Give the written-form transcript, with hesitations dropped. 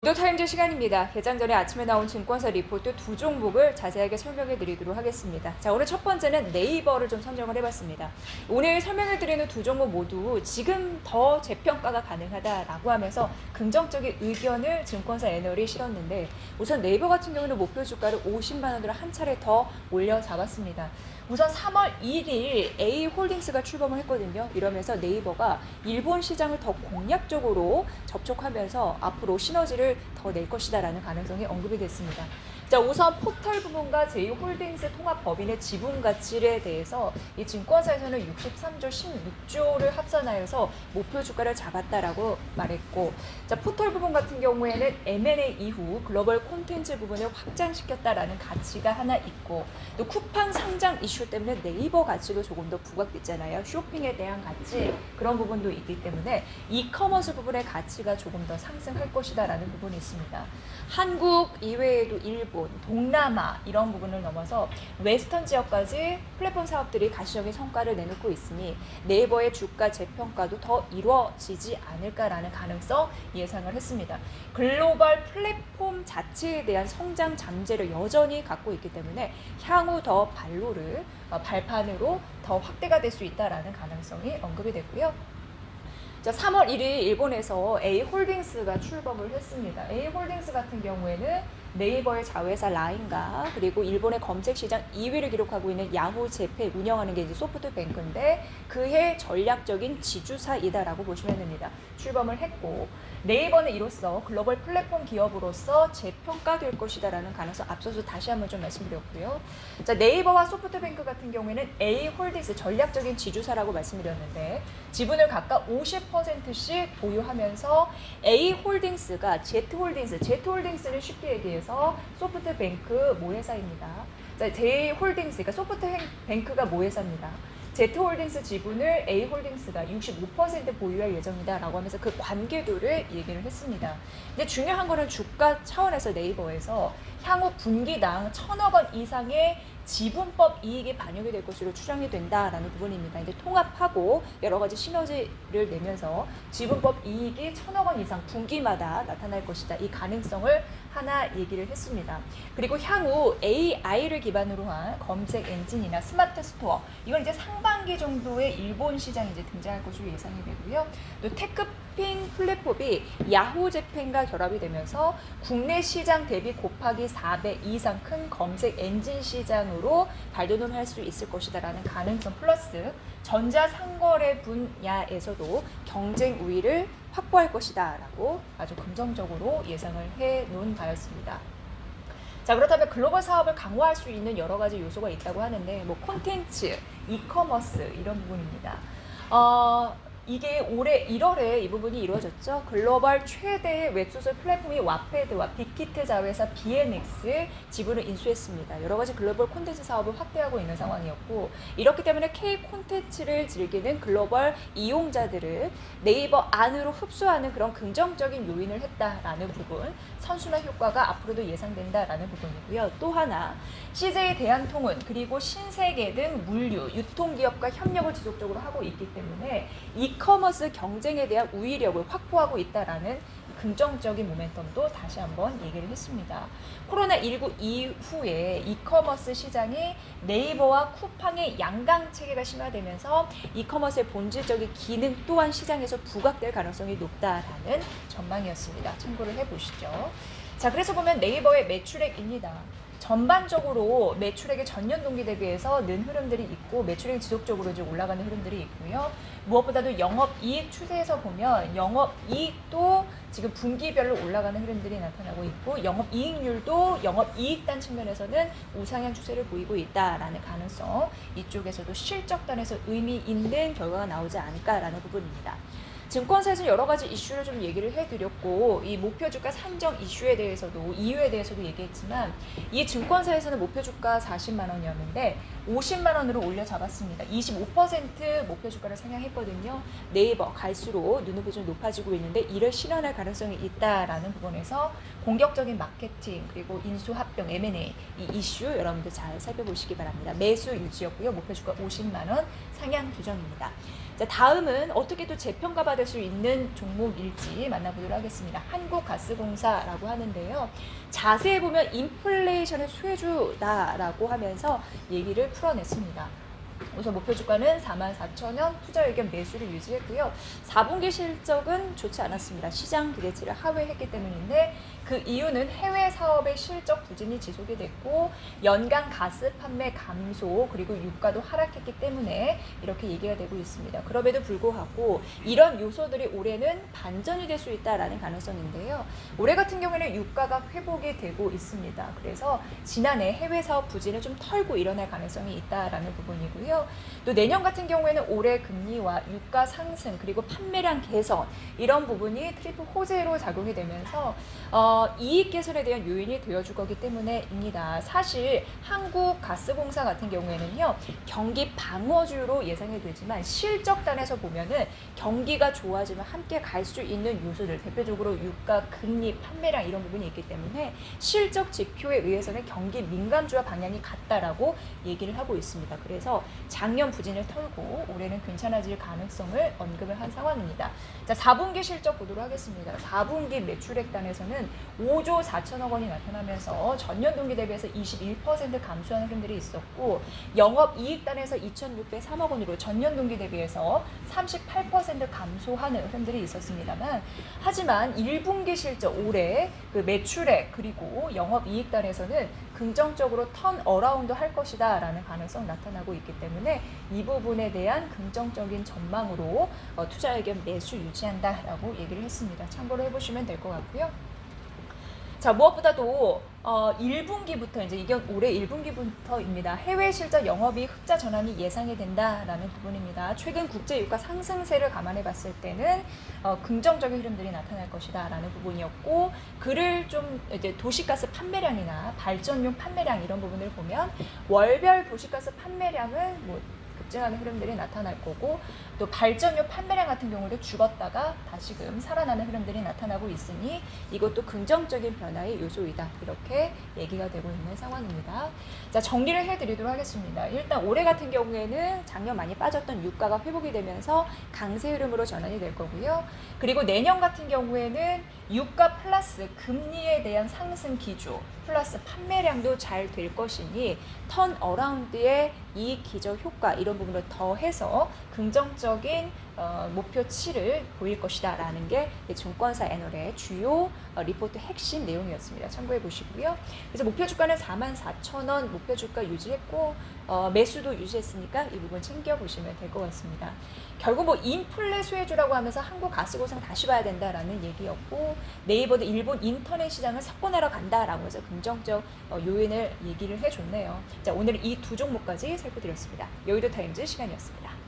모더타임즈 시간입니다. 개장 전에 아침에 나온 증권사 리포트 두 종목을 자세하게 설명해 드리도록 하겠습니다. 자, 오늘 첫 번째는 네이버를 좀 선정을 해봤습니다. 오늘 설명해 드리는 두 종목 모두 지금 더 재평가가 가능하다라고 하면서 긍정적인 의견을 증권사 애널이 실었는데, 우선 네이버 같은 경우는 목표 주가를 50만 원으로 한 차례 더 올려 잡았습니다. 우선 3월 1일 A홀딩스가 출범을 했거든요. 이러면서 네이버가 일본 시장을 더 공략적으로 접촉하면서 앞으로 시너지를 더 낼 것이다라는 가능성이 언급이 됐습니다. 자, 우선 포털 부분과 J홀딩스 통합법인의 지분 가치에 대해서 이 증권사에서는 63조 16조를 합산하여서 목표 주가를 잡았다라고 말했고, 자, 포털 부분 같은 경우에는 M&A 이후 글로벌 콘텐츠 부분을 확장시켰다라는 가치가 하나 있고, 또 쿠팡 상장 이슈 때문에 네이버 가치도 조금 더 부각됐잖아요. 쇼핑에 대한 가치, 그런 부분도 있기 때문에 이커머스 부분의 가치가 조금 더 상승할 것이다라는 부분이 있습니다. 한국 이외에도 일본, 동남아 이런 부분을 넘어서 웨스턴 지역까지 플랫폼 사업들이 가시적인 성과를 내놓고 있으니 네이버의 주가 재평가도 더 이루어지지 않을까라는 가능성 예상을 했습니다. 글로벌 플랫폼 자체에 대한 성장 잠재를 여전히 갖고 있기 때문에 향후 더 발판으로 더 확대가 될 수 있다라는 가능성이 언급이 됐고요. 자, 3월 1일 일본에서 A홀딩스가 출범을 했습니다. A홀딩스 같은 경우에는 네이버의 자회사 라인과 그리고 일본의 검색 시장 2위를 기록하고 있는 야후 재팬 운영하는 게 이제 소프트뱅크인데, 그해 전략적인 지주사이다라고 보시면 됩니다. 출범을 했고, 네이버는 이로써 글로벌 플랫폼 기업으로서 재평가될 것이다라는 가능성 앞서서 다시 한번 좀 말씀드렸고요. 자, 네이버와 소프트뱅크 같은 경우에는 A홀딩스 전략적인 지주사라고 말씀드렸는데, 지분을 각각 50%씩 보유하면서 A홀딩스가 Z홀딩스는 쉽게 얘기해서 소프트뱅크 모회사입니다. 자, J홀딩스, 그러니까 소프트뱅크가 모회사입니다. Z홀딩스 지분을 A홀딩스가 65% 보유할 예정이다라고 하면서 그 관계도를 얘기를 했습니다. 근데 중요한 거는 주가 차원에서 네이버에서 향후 분기당 1,000억 원 이상의 지분법 이익이 반영이 될 것으로 추정이 된다라는 부분입니다. 이제 통합하고 여러 가지 시너지를 내면서 지분법 이익이 1,000억 원 이상 분기마다 나타날 것이다. 이 가능성을 하나 얘기를 했습니다. 그리고 향후 AI를 기반으로 한 검색 엔진이나 스마트 스토어, 이건 이제 상반기 정도의 일본 시장이 이제 등장할 것으로 예상이 되고요. 또 테크핀 플랫폼이 야후 재팬과 결합이 되면서 국내 시장 대비 곱하기 4배 이상 큰 검색 엔진 시장으로 발돋움할 수 있을 것이다라는 가능성 플러스 전자상거래 분야에서도 경쟁 우위를 확보할 것이다라고 아주 긍정적으로 예상을 해놓은 바였습니다. 자, 그렇다면 글로벌 사업을 강화할 수 있는 여러 가지 요소가 있다고 하는데, 뭐 콘텐츠, 이커머스 이런 부분입니다. 이게 올해 1월에 이 부분이 이루어졌죠. 글로벌 최대의 웹소설 플랫폼이 와패드와 빅히트 자회사 BNX 지분을 인수했습니다. 여러 가지 글로벌 콘텐츠 사업을 확대하고 있는 상황이었고, 이렇기 때문에 K 콘텐츠를 즐기는 글로벌 이용자들을 네이버 안으로 흡수하는 그런 긍정적인 요인을 했다라는 부분, 선순환 효과가 앞으로도 예상된다라는 부분이고요. 또 하나, CJ 대한통운 그리고 신세계 등 물류, 유통기업과 협력을 지속적으로 하고 있기 때문에 이커머스 경쟁에 대한 우위력을 확보하고 있다라는 긍정적인 모멘텀도 다시 한번 얘기를 했습니다. 코로나19 이후에 이커머스 시장이 네이버와 쿠팡의 양강 체계가 심화되면서 이커머스의 본질적인 기능 또한 시장에서 부각될 가능성이 높다라는 전망이었습니다. 참고를 해보시죠. 자, 그래서 보면 네이버의 매출액입니다. 전반적으로 매출액의 전년 동기 대비해서 는 흐름들이 있고, 매출액이 지속적으로 이제 올라가는 흐름들이 있고요. 무엇보다도 영업이익 추세에서 보면 영업이익도 지금 분기별로 올라가는 흐름들이 나타나고 있고, 영업이익률도 영업이익단 측면에서는 우상향 추세를 보이고 있다라는 가능성, 이쪽에서도 실적단에서 의미 있는 결과가 나오지 않을까라는 부분입니다. 증권사에서는 여러 가지 이슈를 좀 얘기를 해드렸고, 이 목표주가 산정 이슈에 대해서도, 이유에 대해서도 얘기했지만, 이 증권사에서는 목표주가 40만 원이었는데 50만 원으로 올려 잡았습니다. 25% 목표 주가를 상향했거든요. 네이버 갈수록 눈높이 좀 높아지고 있는데 이를 실현할 가능성이 있다라는 부분에서 공격적인 마케팅 그리고 인수 합병 M&A 이 이슈 여러분들 잘 살펴보시기 바랍니다. 매수 유지였고요. 목표 주가 50만 원 상향 조정입니다. 자, 다음은 어떻게 또 재평가받을 수 있는 종목일지 만나보도록 하겠습니다. 한국가스공사라고 하는데요. 자세히 보면 인플레이션의 수혜주다라고 하면서 얘기를 풀어냈습니다. 우선 목표 주가는 44,000원, 투자 의견 매수를 유지했고요. 4분기 실적은 좋지 않았습니다. 시장 기대치를 하회했기 때문인데 그 이유는 해외 사업의 실적 부진이 지속이 됐고 연간 가스 판매 감소 그리고 유가도 하락했기 때문에 이렇게 얘기가 되고 있습니다. 그럼에도 불구하고 이런 요소들이 올해는 반전이 될 수 있다라는 가능성인데요. 올해 같은 경우에는 유가가 회복이 되고 있습니다. 그래서 지난해 해외 사업 부진을 좀 털고 일어날 가능성이 있다라는 부분이고요. 또 내년 같은 경우에는 올해 금리와 유가 상승 그리고 판매량 개선 이런 부분이 트리플 호재로 작용이 되면서 이익 개선에 대한 요인이 되어줄 거기 때문에입니다. 사실 한국가스공사 같은 경우에는요 경기 방어주로 예상이 되지만 실적단에서 보면은 경기가 좋아지면 함께 갈 수 있는 요소들 대표적으로 유가, 금리, 판매량 이런 부분이 있기 때문에 실적 지표에 의해서는 경기 민감주와 방향이 같다라고 얘기를 하고 있습니다. 그래서 작년 부진을 털고 올해는 괜찮아질 가능성을 언급을 한 상황입니다. 자, 4분기 실적 보도록 하겠습니다. 4분기 매출액단에서는 5조 4천억 원이 나타나면서 전년 동기 대비해서 21% 감소하는 흐름들이 있었고 영업이익단에서 2,603억 원으로 전년 동기 대비해서 38% 감소하는 흐름들이 있었습니다만 하지만 1분기 실적 올해 그 매출액 그리고 영업이익단에서는 긍정적으로 턴 어라운드 할 것이다 라는 가능성 나타나고 있기 때문에 이 부분에 대한 긍정적인 전망으로 투자 의견 매수 유지한다라고 얘기를 했습니다. 참고로 해보시면 될 것 같고요. 자, 무엇보다도 1분기부터 이제 이게 올해 1분기부터입니다. 해외 실적 영업이익 흑자 전환이 예상이 된다라는 부분입니다. 최근 국제 유가 상승세를 감안해 봤을 때는 긍정적인 흐름들이 나타날 것이다라는 부분이었고 그를 좀 이제 도시가스 판매량이나 발전용 판매량 이런 부분을 보면 월별 도시가스 판매량은 뭐 급증하는 흐름들이 나타날 거고 또 발전료 판매량 같은 경우도 죽었다가 다시금 살아나는 흐름들이 나타나고 있으니 이것도 긍정적인 변화의 요소이다. 이렇게 얘기가 되고 있는 상황입니다. 자, 정리를 해드리도록 하겠습니다. 일단 올해 같은 경우에는 작년 많이 빠졌던 유가가 회복이 되면서 강세 흐름으로 전환이 될 거고요. 그리고 내년 같은 경우에는 유가 플러스 금리에 대한 상승 기조 플러스 판매량도 잘 될 것이니 턴 어라운드의 이익 기저 효과 이런 부분을 더해서 긍정적인 목표치를 보일 것이다 라는 게 증권사 애널의 주요 리포트 핵심 내용이었습니다. 참고해 보시고요. 그래서 목표 주가는 44,000원 목표 주가 유지했고 매수도 유지했으니까 이 부분 챙겨보시면 될 것 같습니다. 결국 뭐 인플레 수혜주라고 하면서 한국가스공사 다시 봐야 된다라는 얘기였고 네이버도 일본 인터넷 시장을 석권하러 간다라고 해서 긍정적 요인을 얘기를 해줬네요. 자, 오늘은 이 두 종목까지 살펴드렸습니다. 여의도 타임즈 시간이었습니다.